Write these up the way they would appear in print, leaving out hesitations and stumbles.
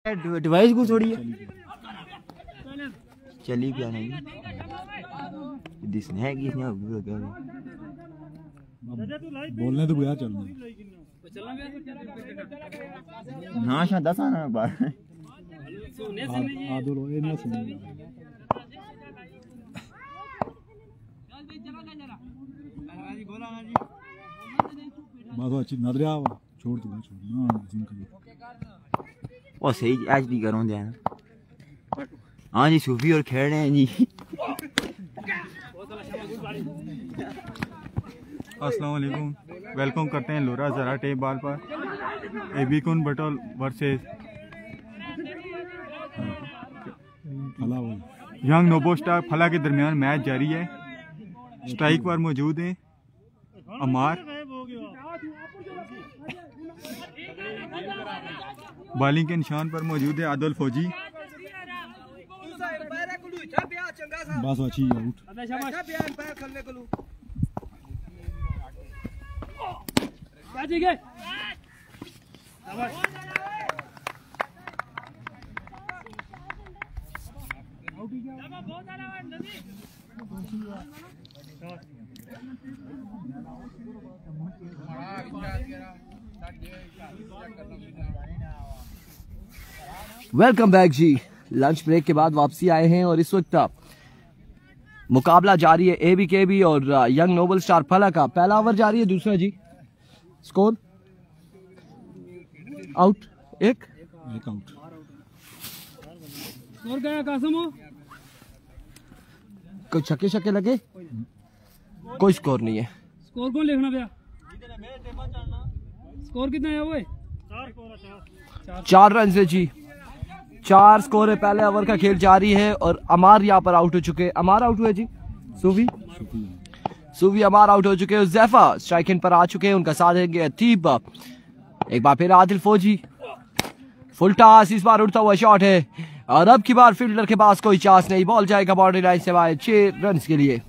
Device को छोड़िए चली क्या नहीं दिसने है किसने बोलने तो यार चलना ना शायद 10 आना बार आदो लो ये ना सुन बस अच्छी नजर आ छोड़ दो ना जिम कर वो सही आज भी करूँ ध्यान हाँ जी सूफी और खेल रहे हैं जी अस्सलाम वालेकुम वेलकम करते हैं लोरा जरा टेप बाल पर एबिकॉन बटल वर्सेस यंग नोबो स्टार फला के दरमियान मैच जारी है। स्ट्राइक पर मौजूद है अमार, बॉलिंग के निशान पर मौजूद है आदिल फौजी। बस अच्छी आउट वेलकम बैक जी। लंच ब्रेक के बाद वापसी आए हैं और इस वक्त मुकाबला जारी है एबीकेबी और यंग नोबल स्टार फला का। पहला ओवर जारी है, दूसरा जी स्कोर आउट एक आउट स्कोर क्या है कासिम? कोई छक्के छक्के लगे? कोई स्कोर नहीं है। स्कोर कौन लिखना भैया? स्कोर कितना है वो? 4 रन है जी, 4 स्कोर है। पहले ओवर का खेल जारी है और अमार यहाँ पर आउट हो चुके हैं। अमार आउट हुए जी, सूफी अमार आउट हो चुके हैं। ज़ैफा स्ट्राइक एंड पर आ चुके हैं, उनका साथ देंगे अतीब। एक बार फिर आदिल फौजी फुल टॉस, इस बार उड़ता हुआ शॉट है और अब की बार फील्डर के पास कोई चांस नहीं। बॉल जाएगा बाउंड्री लाइन से बाहर 6 रन के लिए।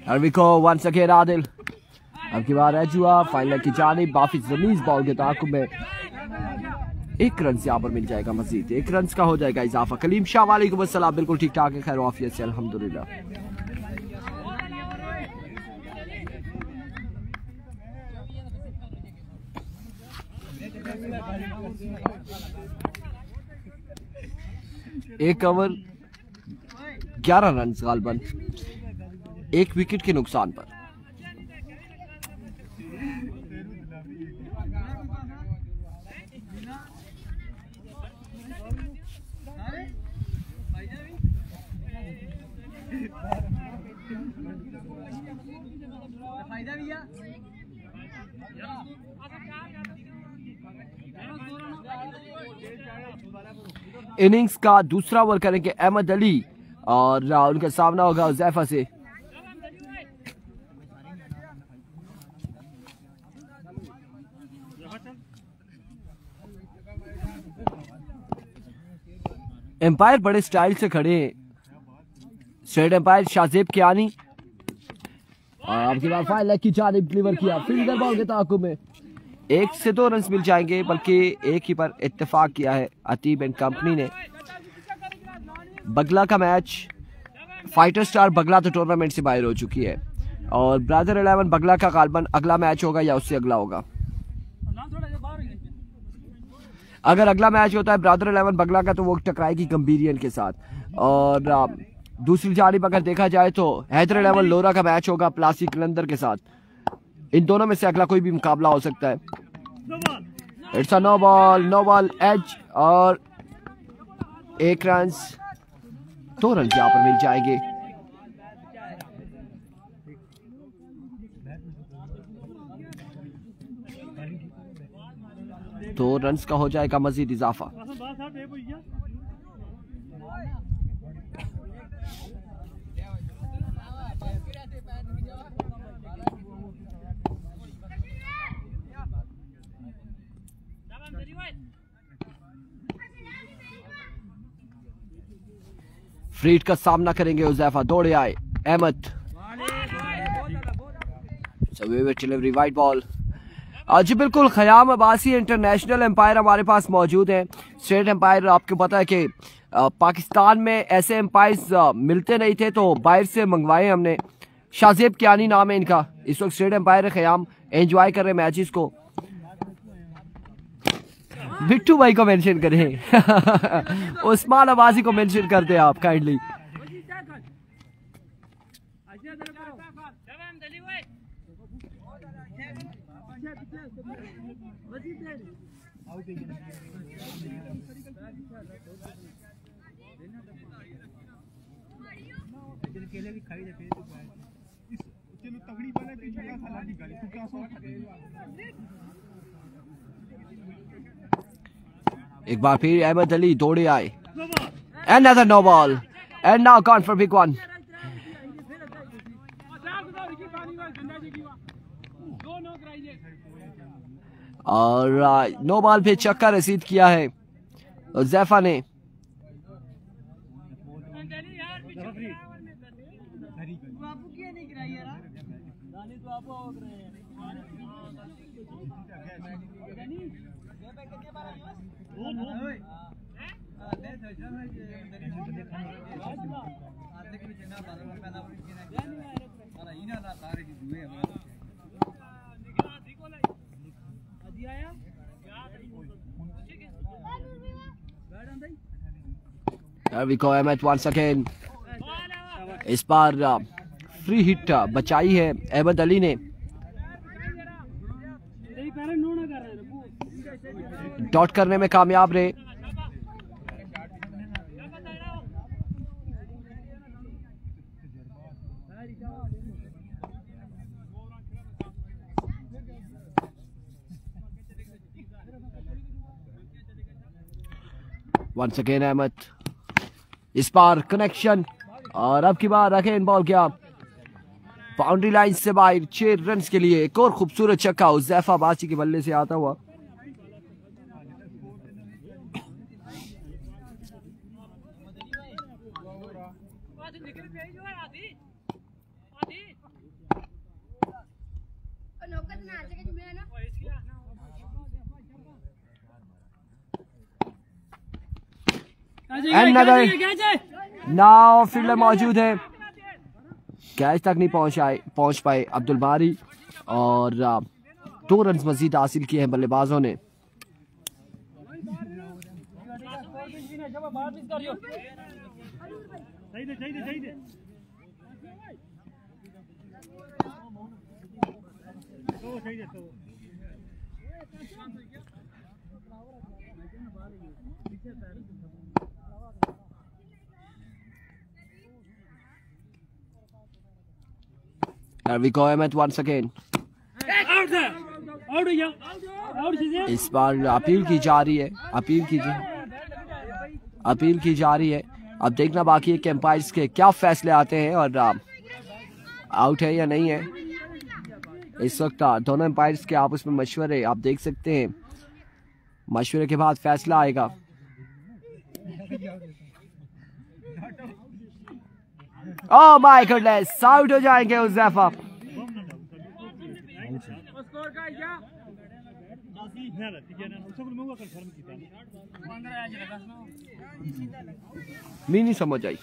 अरविको वंस अगेन आदिल, अब की बार एजुआ फाइनल की जानिब बाफिज रमीज बॉल के ताकुब में 1 रन से यहाँ पर मिल जाएगा मजीद। 1 रन का हो जाएगा इजाफा। कलीम शाह वालेकुम अस्सलाम, बिल्कुल ठीक ठाक है, खैर आफियत से अल्हम्दुलिल्लाह। एक ओवर 11 रन गालबन, 1 विकेट के नुकसान पर। इनिंग्स का दूसरा ओवर करेंगे अहमद अली और उनका सामना होगा ज़ैफा से। एम्पायर बड़े स्टाइल से खड़े हैं। स्ट्रेट एम्पायर शाहजेब कियानी और आपके बाद फाइल लेग की जानिब डिलीवर किया फील्डर बॉल के ताकुब में। 1 से 2 रन मिल जाएंगे, बल्कि एक ही पर इत्तेफाक किया है अतीब एंड कंपनी ने। बगला का मैच, फाइटर स्टार बगला तो टूर्नामेंट से बाहर हो चुकी है और ब्रदर 11 बगला का गालबन अगला मैच होगा या उससे अगला होगा। अगर अगला मैच होता है ब्रदर 11 बगला का तो वो टकराएगी गंभीरियन के साथ। और दूसरी जानिब अगर देखा जाए तो हैदर 11 लोरा का मैच होगा प्लासी कलंदर के साथ। इन दोनों में से अगला कोई भी मुकाबला हो सकता है। It's a no ball as और 1 रन, 2 रन यहाँ पर मिल जाएंगे। दो रन का हो जाएगा मजीद इजाफा। फ्रीड का सामना करेंगे हुज़ैफा, दौड़े आए अहमद, डिलीवरी वाइट बॉल। जी बिल्कुल, ख़याम अब्बासी इंटरनेशनल एम्पायर हमारे पास मौजूद हैं, स्टेट एम्पायर। आपको पता है कि पाकिस्तान में ऐसे एम्पायर्स मिलते नहीं थे, तो बाहर से मंगवाए हमने। शाज़ेब कियानी नाम है इनका, इस वक्त स्टेट एम्पायर है ख़याम, एंजॉय कर रहे हैं मैचेस को। बिट्टू भाई को मेंशन करें उस्मान अब्बासी को मेंशन कर दे आप काइंडली। एक बार फिर अहमद अली दौड़े आए, another no ball and now gone for big one। और नो बॉल पे छक्का रसीद किया है हुज़ैफा ने। There we go, Ahmed once again। इस बार फ्री हिट बचाई है अहमद अली ने, डॉट करने में कामयाब रहे। वंस अगेन अहमद, इस बार कनेक्शन और अब की बार रखें बॉल क्या बाउंड्री लाइन से बाहर 6 रन के लिए। एक और खूबसूरत छक्का हुज़ैफा अब्बासी के बल्ले से आता हुआ। नाउ फील्डर मौजूद है, कैच तक नहीं पहुंच पाए अब्दुल बारी, और 2 रन मजीद हासिल किए हैं बल्लेबाजों ने। There we go, Ahmed once again। इस बार अपील की जा रही है, अपील की जा रही है। अब देखना बाकी है कि एम्पायर्स के क्या फैसले आते हैं और आउट है या नहीं है। इस वक्त दोनों एम्पायर्स के आपस में मशवरे आप देख सकते हैं, मशवरे के बाद फैसला आएगा। ओह माय गॉडनेस, आउट हो जाएंगे हुज़ैफा। मी नहीं समझ आई।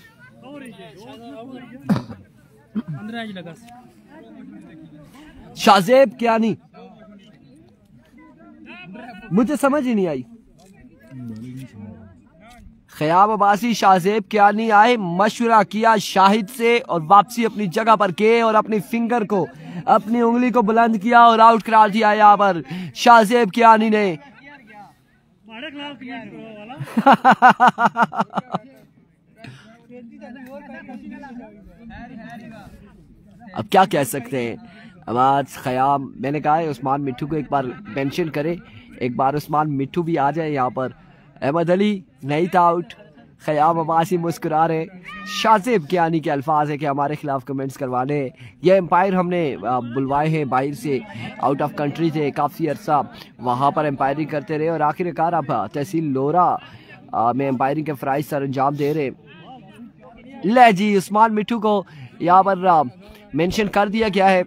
शाज़ेब कियानी, मुझे समझ ही नहीं आई। ख़याम अब्बासी शाज़ेब कियानी आए, मशवरा किया शाहिद से और वापसी अपनी जगह पर गए और अपनी फिंगर को, अपनी उंगली को बुलंद किया और आउट करार दिया यहाँ पर शाज़ेब कियानी ने। अब क्या कह सकते हैं। अब आज ख़याम, मैंने कहा है उस्मान मिट्टू को एक बार मेंशन करे, एक बार उस्मान मिट्टू भी आ जाए यहाँ पर। अहमद अली नहीं था आउट, ख़याम अब्बासी मुस्कुरा रहे। शाज़ेब कियानी के अल्फाज है कि हमारे खिलाफ कमेंट्स करवाने। ये एम्पायर हमने बुलवाए हैं बाहर से, आउट ऑफ कंट्री थे, काफ़ी अरसा वहाँ पर एम्पायरिंग करते रहे और आखिरकार अब तहसील लोरा में एम्पायरिंग के फ़राइज़ सर अंजाम दे रहे। ले जी, उस्मान मिठू को यहाँ पर मेंशन कर दिया गया है।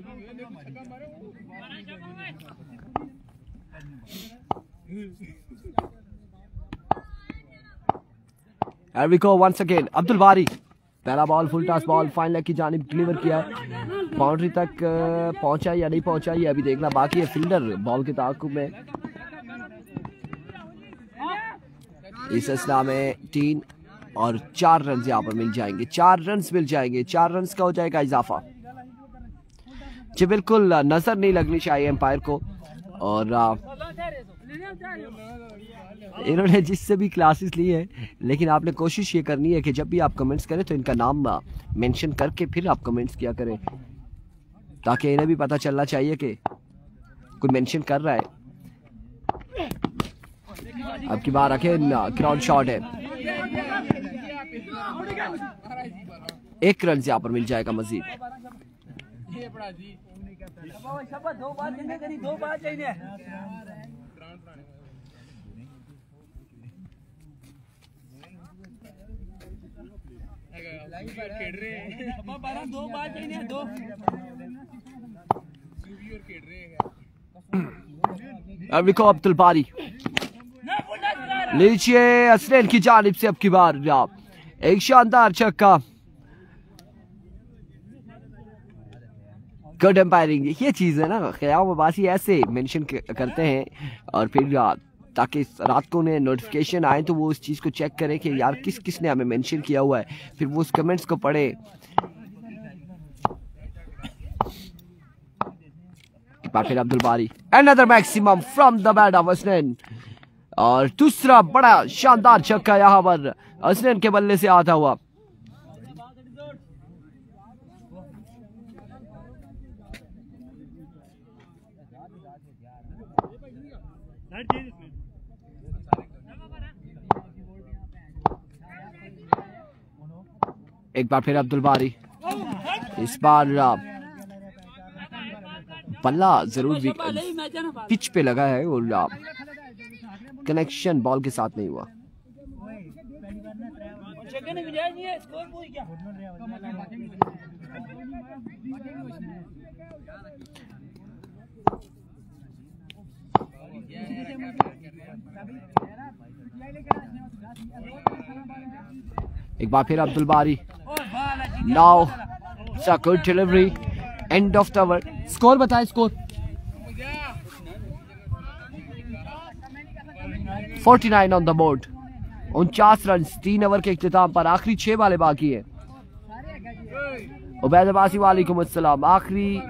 Here we go once again. Abdul बारी, पहला ball full toss ball fine leg की जानिब डिलीवर किया है। बाउंड्री तक पहुंचा या नहीं पहुंचा ये अभी देखना बाकी है। फील्डर बॉल के ताक़ुब में। इस असला में 3 और 4 रन यहाँ पर मिल जाएंगे। 4 रन मिल जाएंगे। 4 रन का हो जाएगा इजाफा। जी बिल्कुल नजर नहीं लगनी चाहिए एम्पायर को। और इन्होंने जिससे भी क्लासेस ली है, लेकिन आपने कोशिश ये करनी है कि जब भी आप कमेंट्स करें तो इनका नाम मेंशन करके फिर आप कमेंट्स किया करें, ताकि इन्हें भी पता चलना चाहिए कि कोई मेंशन कर रहा है। अब की बार रखे ग्राउंड शॉट है। 1 रन यहाँ पर मिल जाएगा मजीद। अब देखो अब्दुल बारी लीजिए असलैन की जानिब से। अब की बार एक शानदार छक्का। गुड एम्पायरिंग, ये चीज है ना, क़याम अब्बासी ऐसे मेंशन करते हैं और फिर ताकि रात को उन्हें नोटिफिकेशन आए तो वो उस चीज़ को चेक करें कि यार किस किस ने हमें मेंशन किया हुआ है, फिर वो उस कमेंट्स को पढ़े। फिर Abdul Bari, another maximum from the bat of Aslan, और दूसरा बड़ा शानदार छक्का यहाँ पर असलैन के बल्ले से आता हुआ। एक बार फिर अब्दुल बारी, इस बार बल्ला जरूर पिच पे लगा है और कनेक्शन बॉल के साथ नहीं हुआ। एक बार फिर Abdul Bari, now it's a good delivery, end of the over. Score बताएं, score 49 on the board. 49 run 3 over के इख्तिताम पर। आखिरी 6 बालें बाकी है। उबैद अब्बासी वालेकुम अस्सलाम। आखिरी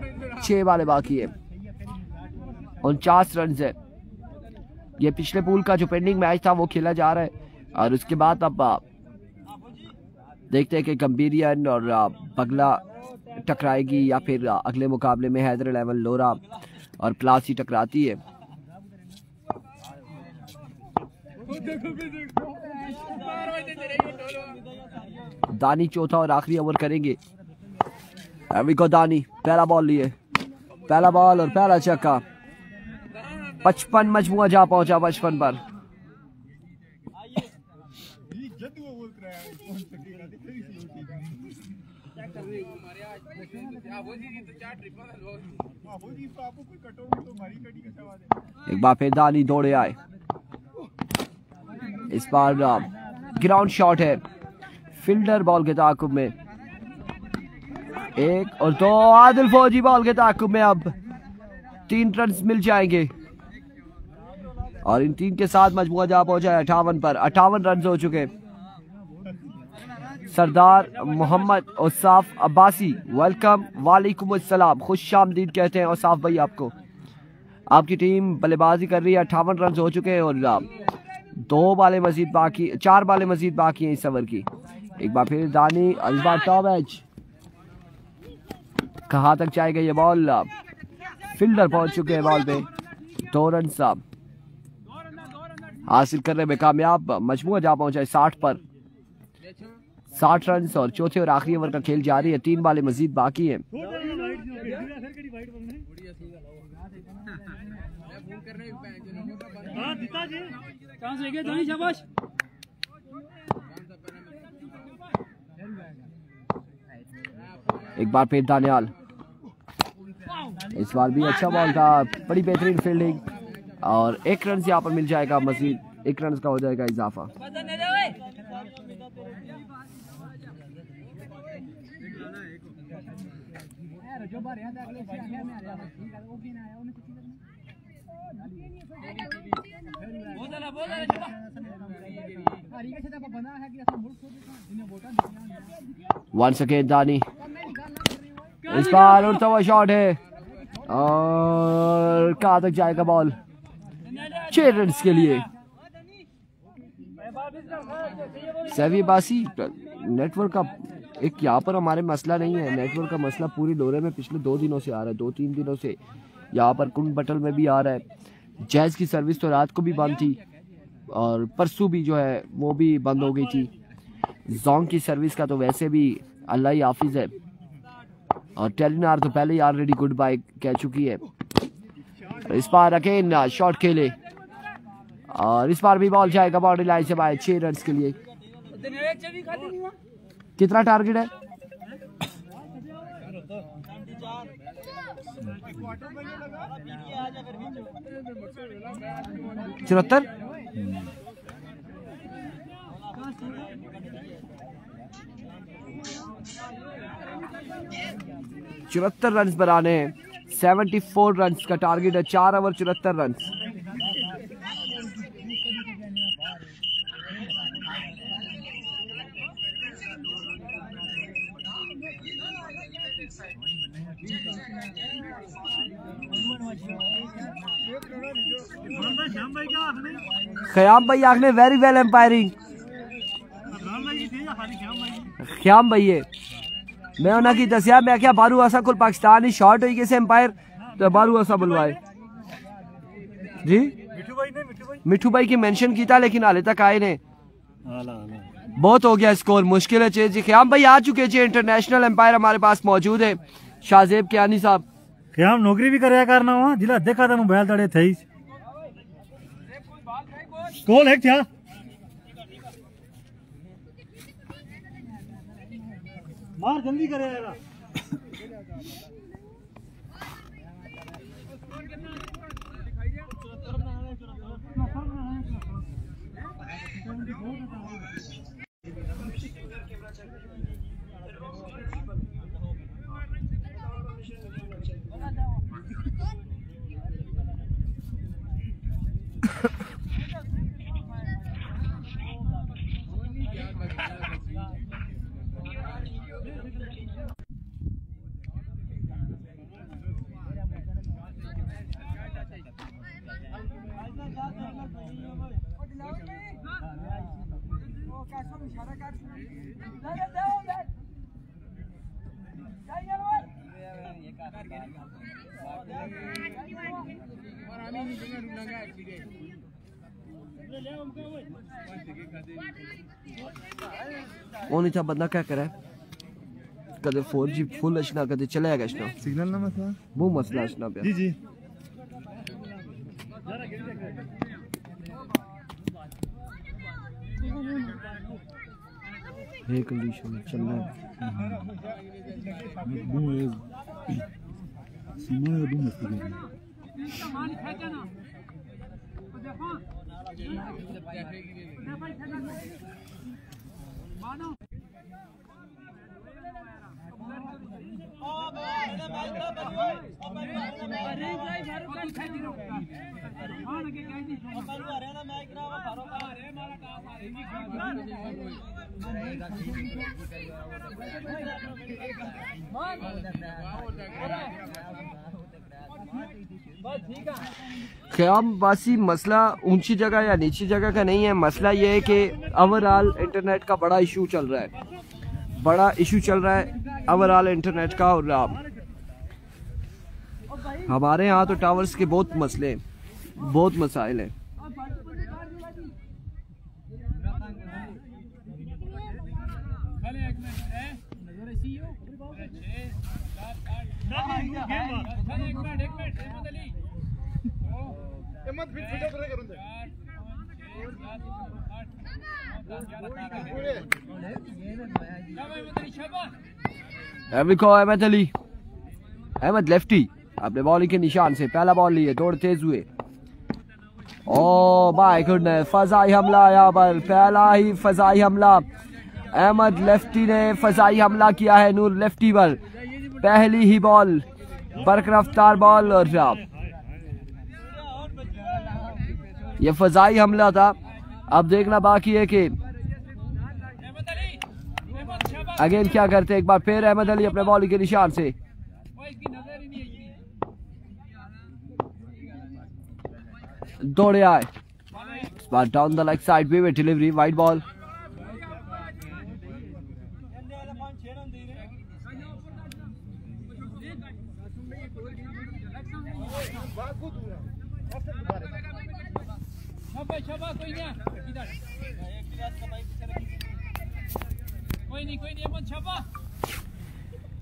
6 बालें बाकी है। 49 रन है। ये पिछले पूल का जो पेंडिंग मैच था वो खेला जा रहा है और उसके बाद अब देखते हैं कि गंभीरियन और बगला टकराएगी या फिर अगले मुकाबले में हैदर 11 लोरा और प्लासी टकराती है। दानी चौथा और आखिरी ओवर करेंगे। को दानी पहला बॉल लिए, पहला बॉल और पहला छक्का। 55 मजमुआ जा पहुंचा 55 पर। एक बार फिर दानी दौड़े आए। इस बार ग्राउंड शॉट है। फील्डर बॉल के ताकुब में। 1 और 2। आदिल फौजी बॉल के ताकुब में। अब 3 रन मिल जाएंगे और इन 3 के साथ मजमुआ जा पहुंचा है 58 पर। 58 रन हो चुके। सरदार मोहम्मद औसाफ अब्बासी, वेलकम, वालेकुम अस्सलाम, खुश आमदीद कहते हैं औसाफ भाई आपको। आपकी टीम बल्लेबाजी कर रही है। 58 रन हो चुके हैं और 2 बालें मजीद बाकी, 4 बालें मजीद बाकी हैं इस ओवर की। एक बार फिर दानी, इस बार टॉप एज। कहाँ तक जाएगा ये बॉल? फील्डर पहुंच चुके हैं बॉल पे। 2 रन हासिल करने में कामयाब। मजमुआ जा पहुंचा है 60 पर। 60 रन और चौथे और आखिरी ओवर का खेल जारी है। 3 बालें मजीद बाकी हैं। एक बार फिर दानियाल, इस बार भी अच्छा बॉल था, बड़ी बेहतरीन फील्डिंग और 1 रन यहाँ पर मिल जाएगा, मजीद 1 रन का हो जाएगा इजाफा। वंस अगेन दानी, इस बार उड़ता हुआ शॉट है और कहां तक जाएगा बॉल, 6 रन के लिए। सेवी बासी, नेटवर्क का एक यहाँ पर हमारे मसला नहीं है, नेटवर्क का मसला पूरी लोरे में पिछले 2 दिनों से आ रहा है, 2-3 दिनों से यहाँ पर कुंड बटल में भी आ रहा है। जैज की सर्विस तो रात को भी बंद थी और परसों भी जो है वो भी बंद हो गई थी। जोंग की सर्विस का तो वैसे भी अल्लाह ही हाफिज है और टेलीनार तो पहले ही ऑलरेडी गुड बाय कह चुकी है। इस बार अगेन शॉट खेले और इस बार भी बॉल जाएगा बाउंड्री लाइन से बाहर, 6 रन के लिए। कितना टारगेट है? 74। 74 रन बनाने हैं, 74 रन का टारगेट है, 4 ओवर 74 रन। ख्याम भाई आखने वेरी वेल एम्पायरिंग, ख्याम भाई है, मैं उन्हें की दसिया, मैं क्या बारू आसा कुल पाकिस्तानी शॉर्ट हुई किसे एम्पायर तो बारू आसा बुलवाए जी। मिठू भाई की मेंशन किया लेकिन हाले तक आए ने, बहुत हो गया स्कोर, मुश्किल है चेंज। ख्याम भाई आ चुके थे, इंटरनेशनल एम्पायर हमारे पास मौजूद है, शाहजेब कियानी साहब। ख्याम नौकरी भी कराया करना हुआ जिला देखा था मोबाइल तड़े थे कॉल है क्या मार जल्दी करे यार। वो नहीं था बंदा क्या करे, कदे 4G फुल अशना कदे चले गया अशना, सिग्नल ना मसला वो मसला अशना पे जी जी। ये कंडीशन में चलना है ख्याम बासी मसला ऊंची जगह या नीची जगह का नहीं है, मसला ये है कि ओवरऑल इंटरनेट का बड़ा इशू चल रहा है, बड़ा इशू चल रहा है ओवरऑल इंटरनेट का। और हमारे यहाँ तो टावर्स के बहुत मसले, बहुत मसाइल हैं। अहमद अली, अहमद लेफ्टी अपने बॉलिंग के निशान से पहला बॉल लिए, दौड़ तेज हुए। ओह माय गुडनेस, फजाई हमला यहाँ पर, पहला ही फजाई हमला। अहमद लेफ्टी ने फजाई हमला किया है नूर लेफ्टी पर, पहली ही बॉल, बरकरफ्तार बॉल। और ये फजाई हमला था। अब देखना बाकी है कि अगेन क्या करते हैं। एक बार फिर अहमद अली अपने बॉलिंग के निशान से, दौड़े आए, इस बार डाउन द लेग साइड पे delivery, wide ball.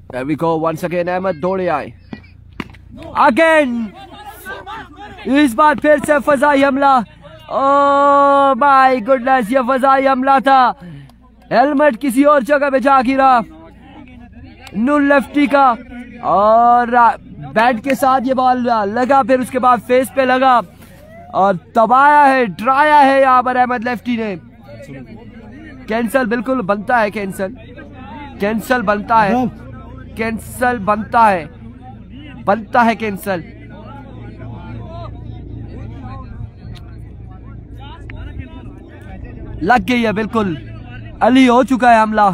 There we go once again, Ahmed दौड़े आए अगेन, इस बार फिर से फजाई हमला। ओह माय गुडनेस, ये फजाई हमला था, हेलमेट किसी और जगह पे जा गिरा नूर लेफ्टी का, और बैट के साथ ये बॉल लगा, फिर उसके बाद फेस पे लगा और दबाया है, डराया है यहाँ पर अहमद लेफ्टी ने। कैंसल बिल्कुल बनता है, कैंसल कैंसल बनता है, कैंसल बनता है, बनता है कैंसल। लग गई है बिल्कुल, अली हो चुका है हमला,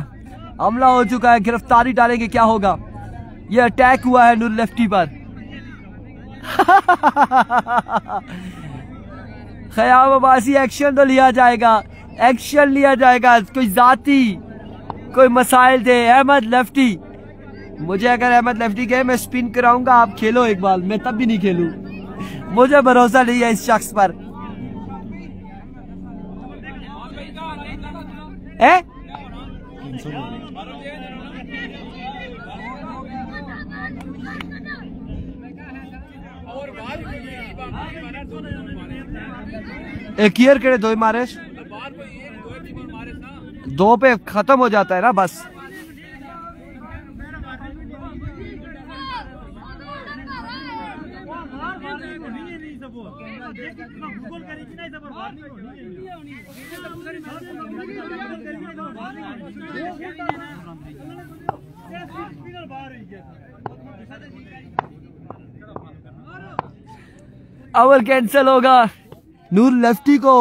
हमला हो चुका है, गिरफ्तारी डालेंगे, क्या होगा। ये अटैक हुआ है नूर लेफ्टी पर। ख़याम अब्बासी, एक्शन तो लिया जाएगा, एक्शन लिया जाएगा, कोई जाती कोई मसाइल थे। अहमद लेफ्टी, मुझे अगर अहमद लेफ्टी कहे मैं स्पिन कराऊंगा, आप खेलो एक बार, मैं तब भी नहीं खेलूं, मुझे भरोसा नहीं है इस शख्स पर। एक ईयर के दो मारे, दो पे खत्म हो जाता है ना बस। ओवर कैंसिल होगा, नूर लेफ्टी को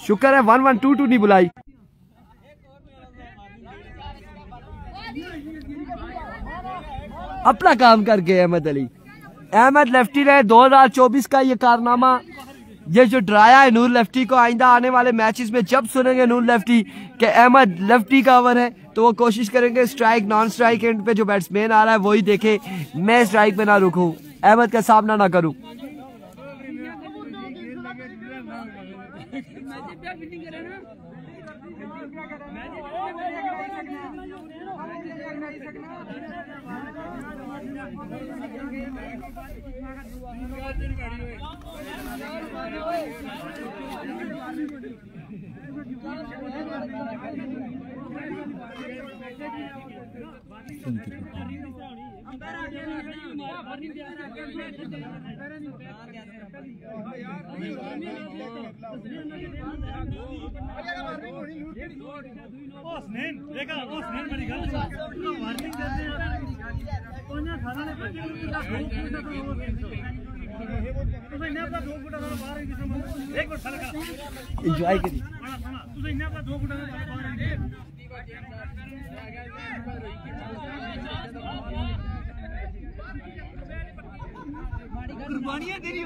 शुक्र है 1-1-2-2 नहीं बुलाई। अपना काम कर गए अहमद अली। अहमद लेफ्टी ने 2024 का ये कारनामा, ये जो डराया है नूर लेफ्टी को, आइंदा आने वाले मैचेस में जब सुनेंगे नूर लेफ्टी के अहमद लेफ्टी का ओवर है, तो वो कोशिश करेंगे स्ट्राइक नॉन स्ट्राइक एंड पे जो बैट्समैन आ रहा है वही देखे, मैं स्ट्राइक पे ना रुकूं, अहमद का सामना ना करूं। एंजॉय करिए। कुर्बानियां तेरी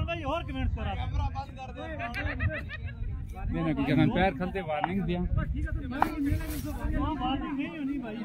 भाई और कमेंट कर मैंने जगह पैर खलते वार्निंग दिया। वार्निंग नहीं होनी भाई।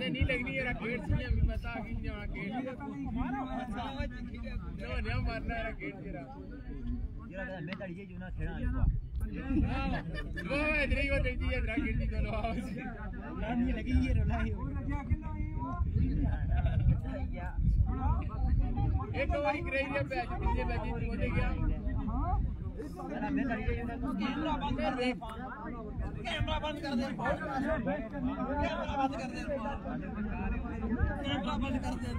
नहीं लगनी है रकेट से बता कि जाना केट ना मारना रकेट तेरा जरा मैं तड़िए जो ना खेलना इसको वो इधर ही वो देखती है रकेट की दोनों नहीं लगी ये रोला ही एक तो वही क्रेज है बैच कितने बैच मुझे क्या जरा मैं तड़िए जो ना कैमरा बंद कर दे कैमरा बंद कर दे कैमरा बंद कर दे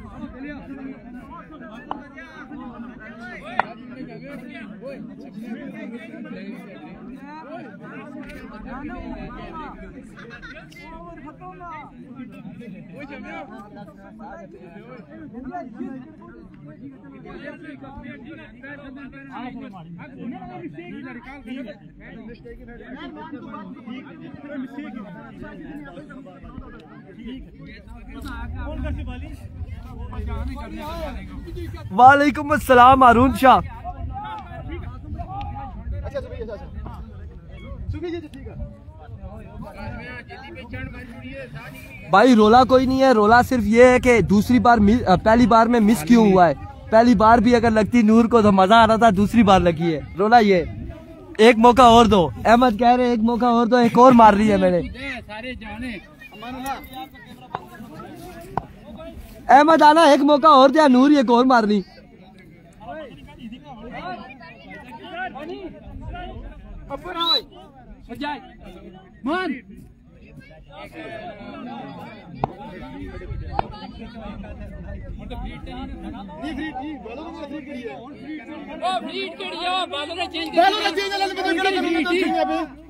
वालेकुम अस्सलाम अरुण शाह। भाई रोला कोई नहीं है, रोला सिर्फ ये है कि दूसरी बार पहली बार में मिस क्यों हुआ है। पहली बार भी अगर लगती नूर को तो मजा आ रहा था, दूसरी बार लगी है। रोला ये एक मौका और दो। अहमद कह रहे एक मौका और दो, एक और मार रही है मैंने। अहमद आना एक मौका और दिया, नूर एक और मारनी।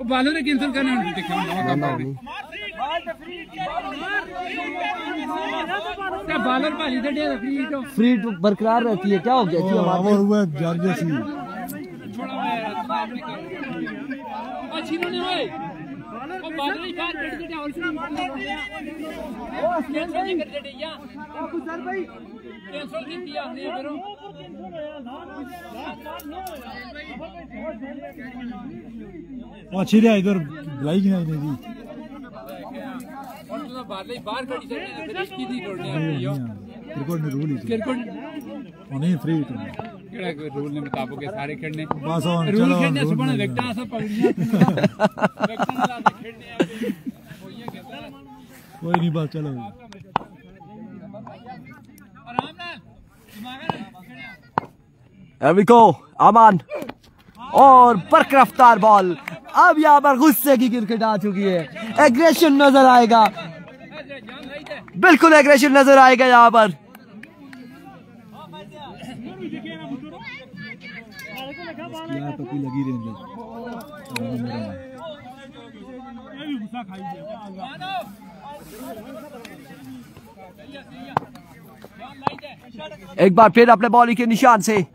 बालों ने कैंसिल करना बालर भाजी फ्री बरकरार रहती है। क्या हो गया अच्छी रहा इधर बुलाई की नहीं जी बाहर खड़ी क्रिकेट में रूल नहीं फ्री रूल ने मुताबिक सारे खेलने बस रूल खेलने सुबह लगता है सब पकड़ियां कोई नहीं बस चलो एविको अमान और बर्क रफ्तार बॉल। अब यहाँ पर गुस्से की क्रिकेट आ चुकी है। एग्रेशन नजर आएगा, बिल्कुल एग्रेशन नजर आएगा यहाँ पर। पति लगी रहेंगे एक बार फिर अपने बॉलिंग के निशान से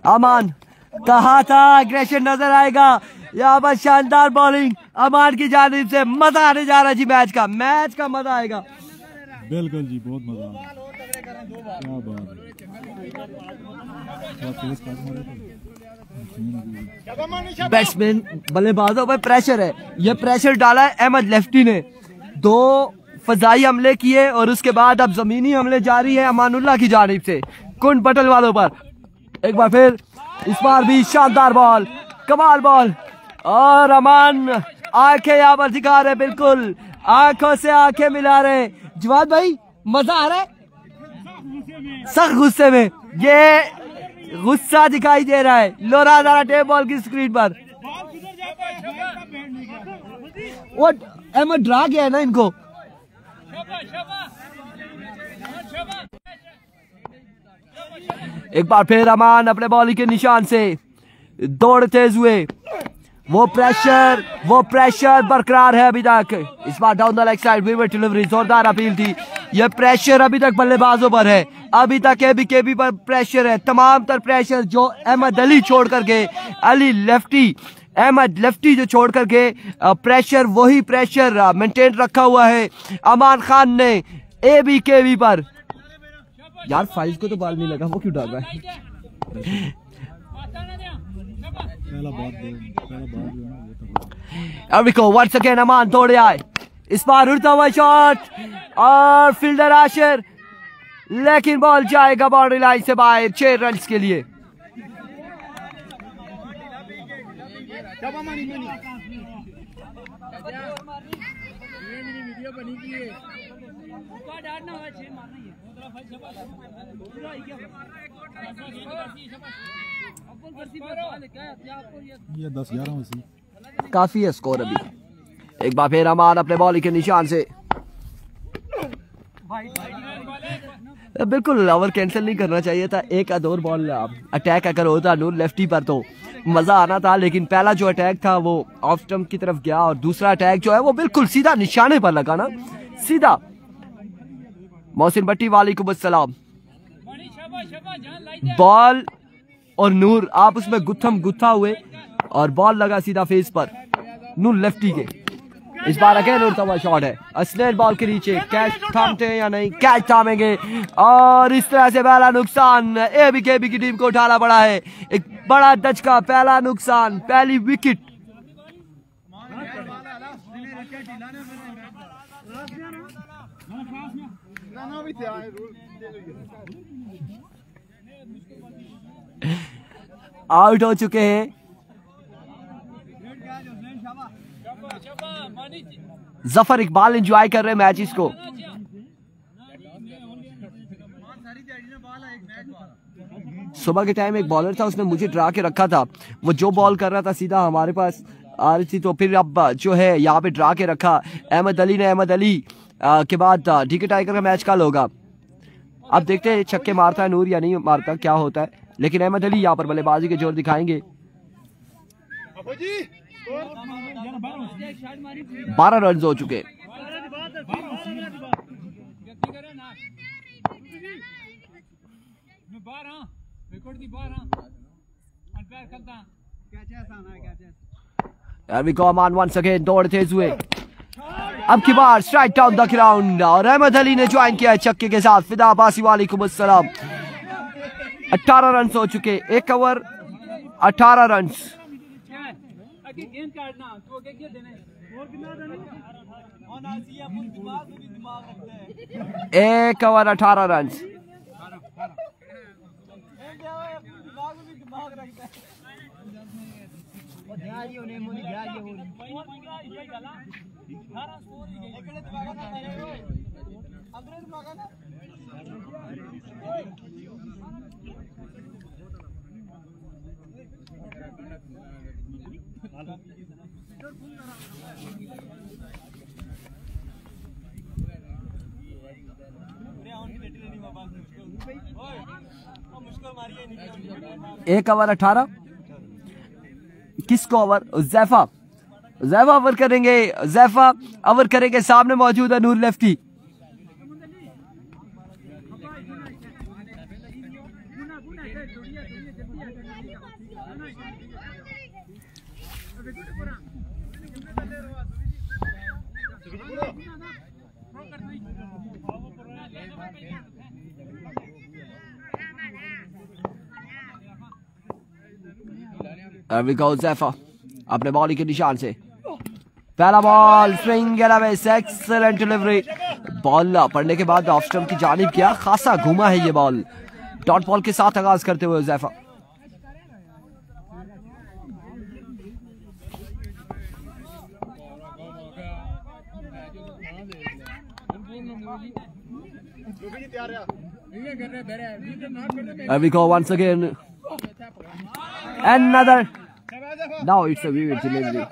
अमान। कहा था एग्रेशन नजर आएगा। यहाँ पर शानदार बॉलिंग अमान की जानिब से। मजा आने जा रहा है जी मैच का मजा आएगा। बिल्कुल जी बहुत मजा क्या बात है। बैट्समैन बल्लेबाजों पर प्रेशर है। ये प्रेशर डाला है अहमद लेफ्टी ने। 2 फजाई हमले किए और उसके बाद अब जमीनी हमले जारी है अमानुल्लाह की जानिब से कुंड बटल वालों पर। एक बार फिर इस बार भी शानदार बॉल, कमाल बॉल और अमान आंखें यहाँ पर दिखा रहे, बिल्कुल आंखों से आंखें मिला रहे। जवाद भाई मजा आ रहा है, सख्त गुस्से में ये गुस्सा दिखाई दे रहा है। लोरा जरा टेप बॉल की स्क्रीन पर। वो अहमद ड्रा गया है ना इनको। एक बार फिर अमान अपने बॉलिंग के निशान से दौड़ते हुए वो प्रेशर बरकरार है अभी तक। इस बार down the leg side vivid delivery, जोरदार अपील थी। ये प्रेशर अभी तक बल्लेबाजों पर है, अभी तक केबी पर प्रेशर है, तमाम तर प्रेशर जो अहमद अली छोड़ करके, अहमद लेफ्टी जो छोड़ करके प्रेशर, वही प्रेशर मेंटेन रखा हुआ है अमान खान ने केबी पर। यार फाइज को तो बाल नहीं लगा, वो क्यों डाल रहा है? अबिको वंस अगेन अमान दौड़े आए, इस बार उड़ता हुआ शॉट और फील्डर आशिर, लेकिन बॉल जाएगा बाउंड्री लाइन से बाहर 6 रन के लिए। ये 10-11 काफी है स्कोर अभी। एक बार फिर अमान अपने बॉलिंग के निशान से, बिल्कुल ओवर कैंसिल नहीं करना चाहिए था। एक और बॉल अटैक अगर होता नूर लेफ्टी पर तो मजा आना था, लेकिन पहला जो अटैक था वो ऑफ स्टंप की तरफ गया और दूसरा अटैक जो है वो बिल्कुल सीधा निशाने पर लगा ना, सीधा। मोहसिन भट्टी वालेकुम अस्सलाम। बॉल और नूर आप उसमें गुत्था हुए और बॉल लगा सीधा फेस पर नूर लेफ्टी के। इस बार अगेन उड़ता हुआ शॉट है, स्नेल बॉल के नीचे, कैच थामते हैं या नहीं? कैच थामेंगे और इस तरह से पहला नुकसान केबी की टीम को उठाना पड़ा है। एक बड़ा दचका, पहला नुकसान, पहली विकेट। आउट हो चुके हैं जफर इकबाल, एंजॉय कर रहे हैं मैचेस को। सुबह के टाइम एक बॉलर था, उसने मुझे ड्रा के रखा था, वो जो बॉल कर रहा था सीधा हमारे पास आ रही थी, तो फिर अब जो है यहाँ पे ड्रा के रखा अहमद अली ने। अहमद अली के बाद डीके टाइगर का मैच कल होगा, अब देखते हैं छक्के मारता है नूर या नहीं मारता, क्या होता है। लेकिन अहमद अली यहाँ पर बल्लेबाजी के जोर दिखाएंगे। 12 रन हो चुके। अमान वंस अगेन दौड़ते हुए, अब की बार स्ट्राइक डाउन द ग्राउंड और अहमद अली ने ज्वाइन किया छक्के के साथ। फिदा अब्बासी वालेकुम अस्सलाम। 18 रन हो चुके, 1 ओवर 18 रन। 1 over 18 run. एक ओवर 18। किसको ओवर? जैफा ओवर करेंगे, जैफा ओवर करेंगे। सामने मौजूद है नूर लेफ्टी। जैफा अपने बॉलिंग के निशान से पहला ball swing excellent delivery. Ball पड़ने के बाद ऑफ स्टंप की जानिब किया, खासा घूमा है ये बॉल। डॉट बॉल के साथ आगाज करते हुए जैफा। once again another, now it's a vivid delivery.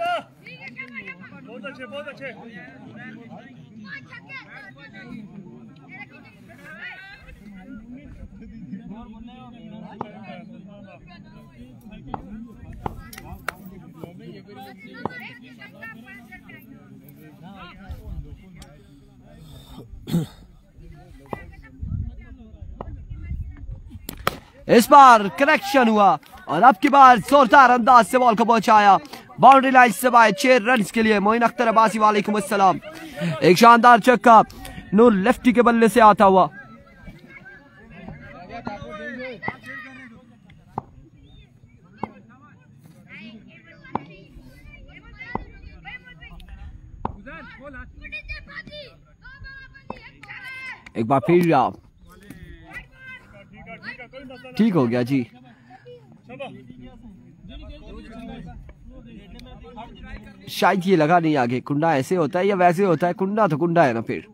इस बार कनेक्शन हुआ और अब की बार जोरदार अंदाज से बॉल को पहुंचाया बाउंड्री लाइन से बाहर 6 रन के लिए। मोइन अख्तर अब्बासी वालेकुम अस्सलाम। एक शानदार छक्का नूर लेफ्टी के बल्ले से आता हुआ। एक बार फिर ठीक हो गया जी। शायद ये लगा नहीं आगे। कुंडा ऐसे होता है या वैसे होता है? कुंडा तो कुंडा है ना फिर।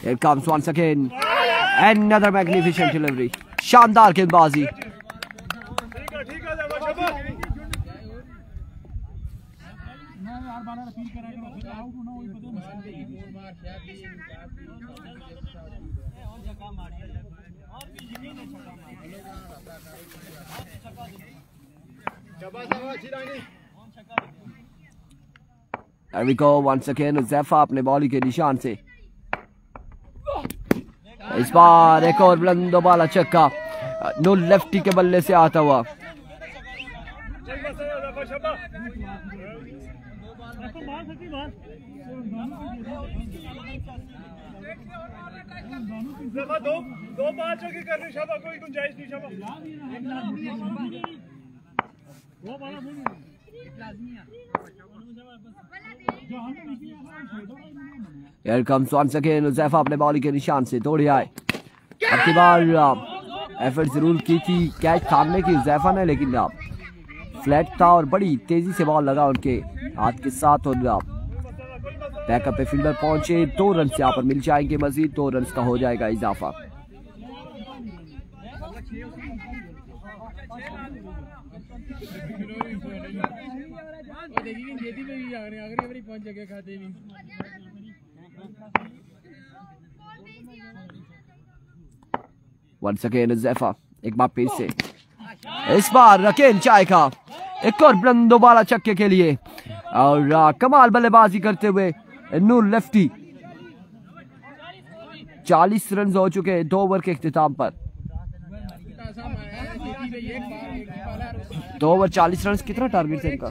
Here comes once again another magnificent delivery. शानदार गेंदबाजी। There we go once again ज़ैफा अपने बॉली के निशान से। इस बार एक और बुलंद वाला छक्का नो लेफ्टी के बल्ले से आता हुआ। दो पांचों की करनी शाबा, कोई गुंजाइश नहीं शाबा। Here comes once again ज़ैफा अपने बॉल के निशान से दौड़े आए। अब की बार एफर्ट जरूर की थी कैच थामने की ज़ैफा ने, लेकिन फ्लैट था और बड़ी तेजी से बॉल लगा उनके हाथ के साथ और बैकअप पे फील्डर पहुंचे। 2 रन यहाँ पर मिल जाएंगे मजीद। 2 रन का हो जाएगा इजाफा। Once again ज़ैफा एक बार फिर से। इस बार रकेन चाय का एक और बुलंद वाला छक्के के लिए और कमाल बल्लेबाजी करते हुए नूर लेफ्टी। 40 रन हो चुके हैं 2 ओवर के इख्तिताम पर। 2 ओवर 40 रन कितना टारगेट है इनका?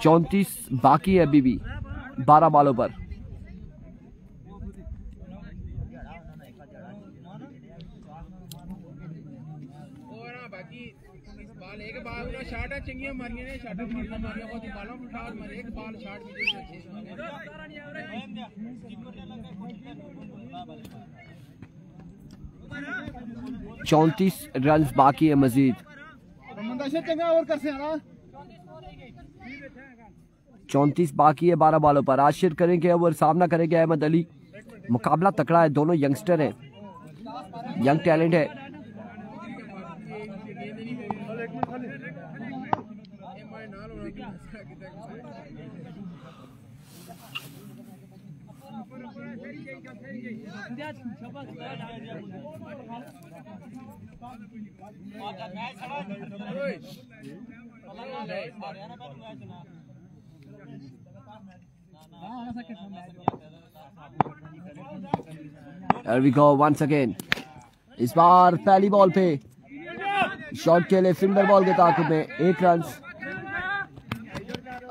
34 बाकी है अभी भी 12 बॉलों पर। चौंतीस रन बाकी है मजीद। 34 बाकी है 12 बॉलों पर। आशिर करेंगे और सामना करेंगे अहमद अली। मुकाबला तकड़ा है, दोनों यंगस्टर हैं, यंग टैलेंट है। Here we go once again. इस बार पहली बॉल पे शॉट के लिए फील्डर बॉल के ताकुब में 1 रन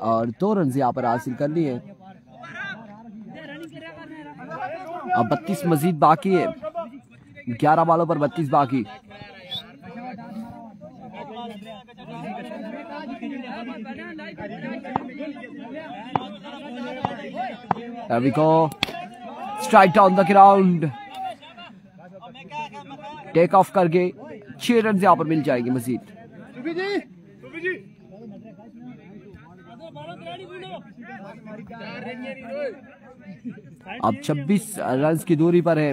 और 2 रन यहाँ पर हासिल कर लिए। अब 32 मजीद बाकी है। 11 बॉलों पर 32 बाकी। There we go. Strike down the ground. Take off करके 6 रन यहाँ पर मिल जाएंगे मजीद। अब 26 रन की दूरी पर है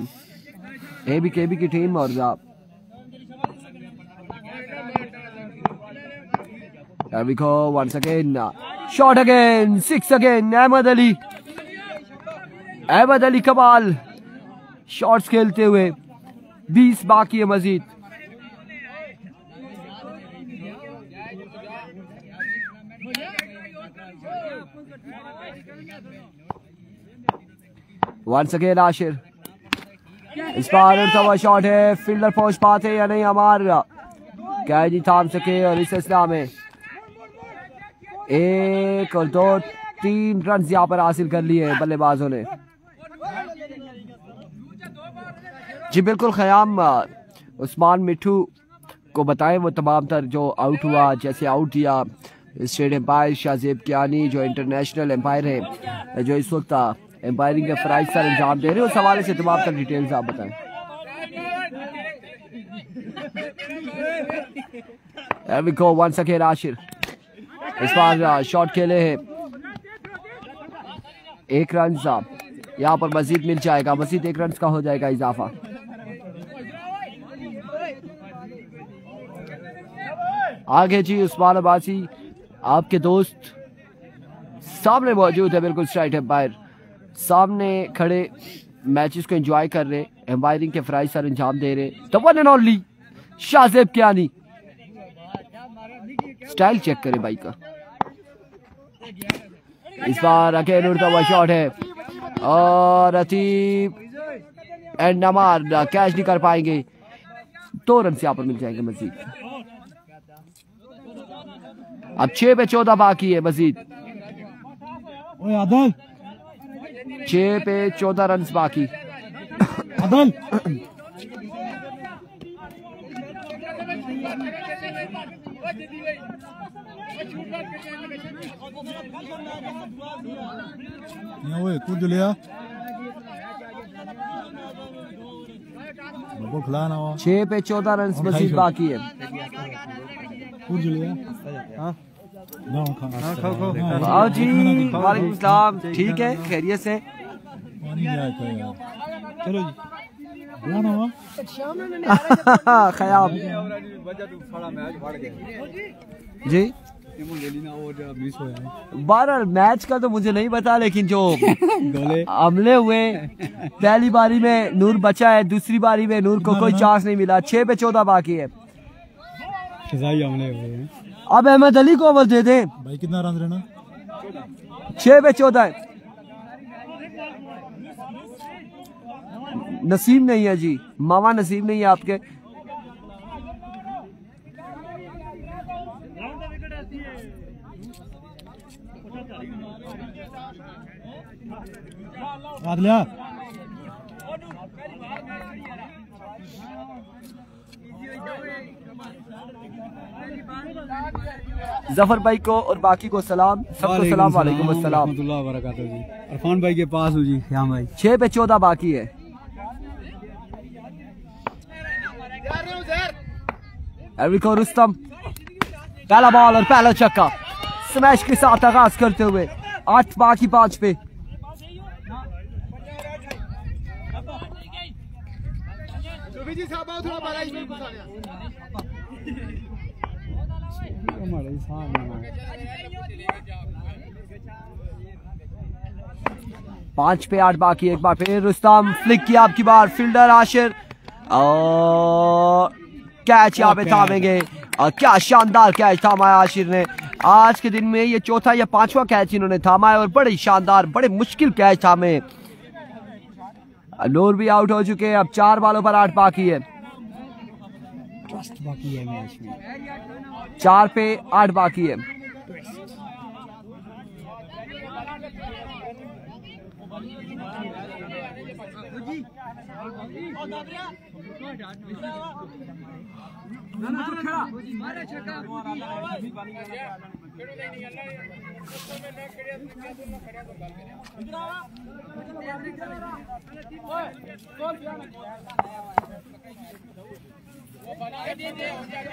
एबीकेबी की टीम और There we go once again. Shot again, 6 again. Ahmad Ali कमाल शॉट्स खेलते हुए, 20 बाकी है मजीद। वंस अगेन आशिर, इस बार उड़ता हुआ शॉट है, फील्डर पहुंच पाते या नहीं हमारा, क्या जी थाम सके, और इस सिलसिला में 1 और 2 3 रन यहां पर हासिल कर लिए बल्लेबाजों ने। जी बिल्कुल, खयाम उस्मान मिठू को बताएं वो तमाम तर जो आउट हुआ, जैसे आउट या स्टेट एम्पायर शाहजेब कियानी जो इंटरनेशनल एम्पायर है, जो इस वक्त एम्पायरिंग के फराइज सर अंजाम दे रहे हैं, उस हवाले से तमाम तर डिटेल्स आप बताएं। There we go, once again Ashir, इस बार शॉट खेले हैं, 1 रन यहाँ पर मजीद मिल जाएगा, मजीद 1 रन का हो जाएगा इजाफा। आगे जी उस्मान अब्बासी आपके दोस्त सामने मौजूद है, बिल्कुल स्ट्राइट एम्पायर सामने खड़े मैचेस को एंजॉय कर रहे, एम्पायरिंग के फराइज सर अंजाम दे रहे। The one and only Shahzeb Kiyani, style check करे भाई का। इस बार अगेन उड़ता हुआ शॉट है और अतीब एंड नमार कैच नहीं कर पाएंगे, 2 रन यहाँ पर मिल जाएंगे मजीद। अब 6 पे 14 बाकी है मजीद, 6 पे 14 रन बाकी। कूद लिया 6 पे 14 रन मजीद बाकी है। आओ जी, वालेकुम सलाम, ठीक है, खैरियत से? चलो खयाम जी, बहरहाल मैच का तो मुझे नहीं पता, लेकिन जो हमले हुए, पहली बारी में नूर बचा है, दूसरी बारी में नूर को कोई चांस नहीं मिला। 6 पे 14 बाकी है। अब अहमद अली को ओवर दे दें भाई, कितना रन रहना? 6 पे 14 है। नसीब नहीं है जी, मामा नसीब नहीं है आपके। आदलिया जफर भाई को और बाकी को सलाम, सबको सलाम, वालेकुम अस्सलाम जी। अरफान भाई के पास हूँ जी, हाँ भाई। 6 पे 14 बाकी है। रुस्तम, पहला बॉल और पहला छक्का, स्मैश के साथ आगाज करते हुए 8 बाकी 5 पे। पांच पे 8 बाकी। एक बार फिर रुस्तम फ्लिक किया, आपकी बार फील्डर आशिर और कैच यहाँ पे थामेंगे। और क्या शानदार कैच थामा है आशिर ने। आज के दिन में ये चौथा या 5वां कैच इन्होंने थामा है और बड़े शानदार, बड़े मुश्किल कैच थामे। नूर भी आउट हो चुके हैं। अब 4 बॉलों पर 8 बाकी है। ट्रस्ट बाकी है मैच में। 4 पे 8 बाकी है।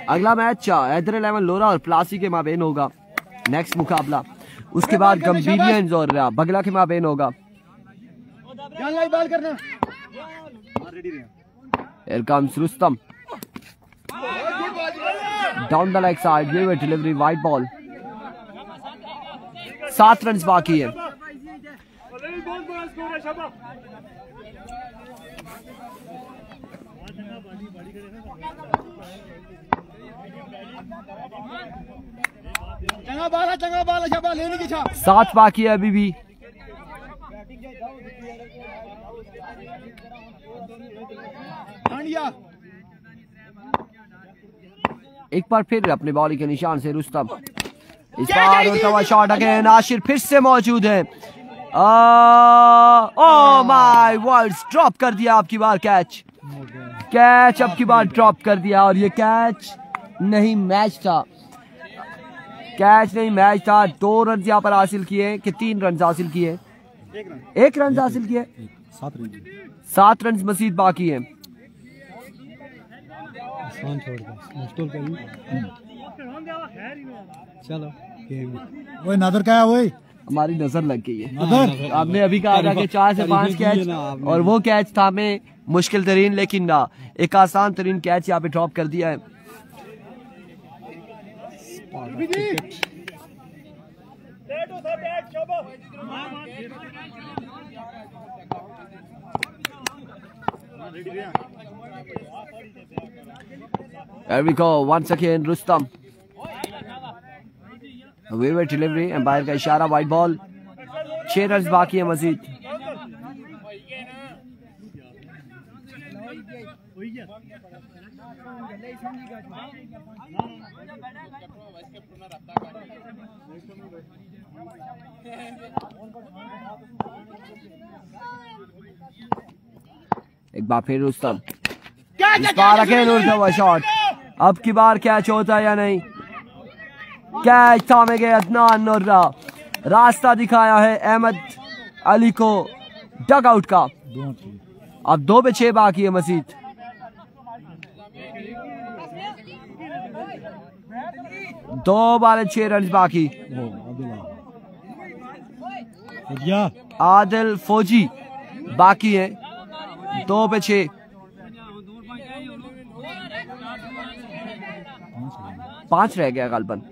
अगला मैच हैदर 11 लोरा और प्लासी के माबेन होगा। नेक्स्ट मुकाबला उसके बाद गंभीरियंस और बगला के माबेन होगा। Here comes Rustam. Down the leg side, give a delivery, wide ball. 7 run बाकी है। चंगा बाल शाबाश लेने की छा 7 बाकी है अभी भी। हांडिया एक बार फिर अपने बॉलिंग के निशान से रुस्तम, इस बार होता हुआ शॉट अगेन, आशिर फिर से मौजूद है। ओ माय वर्ड्स, ड्रॉप कर दिया आपकी बार कैच अब की बार ड्रॉप कर दिया, और ये कैच नहीं मैच था, कैच नहीं मैच था। 2 रन यहाँ पर हासिल किए कि 3 रन हासिल किए, 1 रन हासिल किए, 7 रन मजीद बाकी है। चलो ओए नादर क्या है ओए, हमारी नजर लग गई है। आपने अभी कहा था कि 4 से 5 कैच, और वो कैच था हमें मुश्किल तरीन, लेकिन ना एक आसान तरीन कैच यहाँ पे ड्रॉप कर दिया है। There we go once again, Rustam. Waiver delivery, umpire का इशारा, वाइड बॉल। 6 रन बाकी है मजीद। एक बार फिर रुस्तम, इस बार अकेले उड़ता हुआ शॉट, अब की बार कैच होता है या नहीं? कैच थामे गए अदनान, और रास्ता दिखाया है अहमद अली को डग आउट का। अब 2 पे 6 बाकी है मजीद। दो बार 6 रन बाकी। आदिल फौजी बाकी है, 2 पे 6। 5 रह गया गालबन।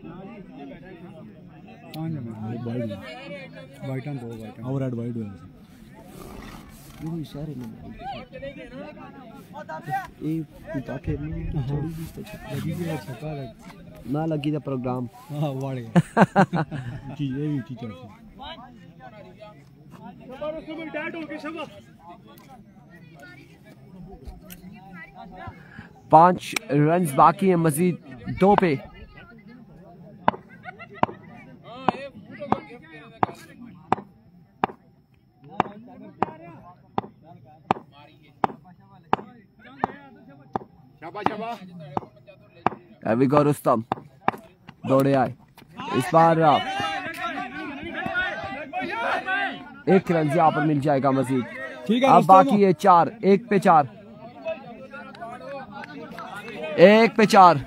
ना लगी था प्रोग्राम। पांच रन बाकी है मजीद 2 पे। रुस्तम दौड़े आए, इस बार 1 रन यहाँ पर मिल जाएगा मजीद। अब बाकी है 4, 1 पे 4, 1 पे 4।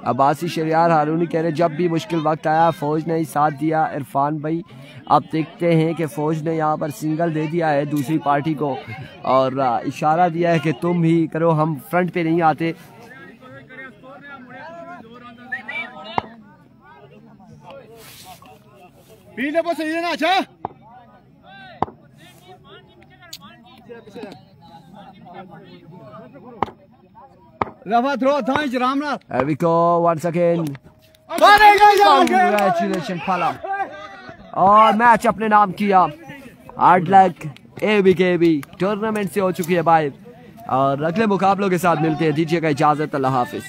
अब्बासी शरियार हारूनी कह रहे जब भी मुश्किल वक्त आया फौज ने ही साथ दिया। इरफान भाई अब देखते हैं कि फौज ने यहाँ पर सिंगल दे दिया है दूसरी पार्टी को और इशारा दिया है कि तुम ही करो, हम फ्रंट पे नहीं आते। अच्छा रफा throw thanks Ramnath. Here we go once again. Congratulations फला, और मैच अपने नाम किया। हार्ड लक ABKB टूर्नामेंट से हो चुकी है बाहर, और अगले मुकाबलों के साथ मिलते हैं। दीजिएगा इजाजत, अल्लाह हाफिज।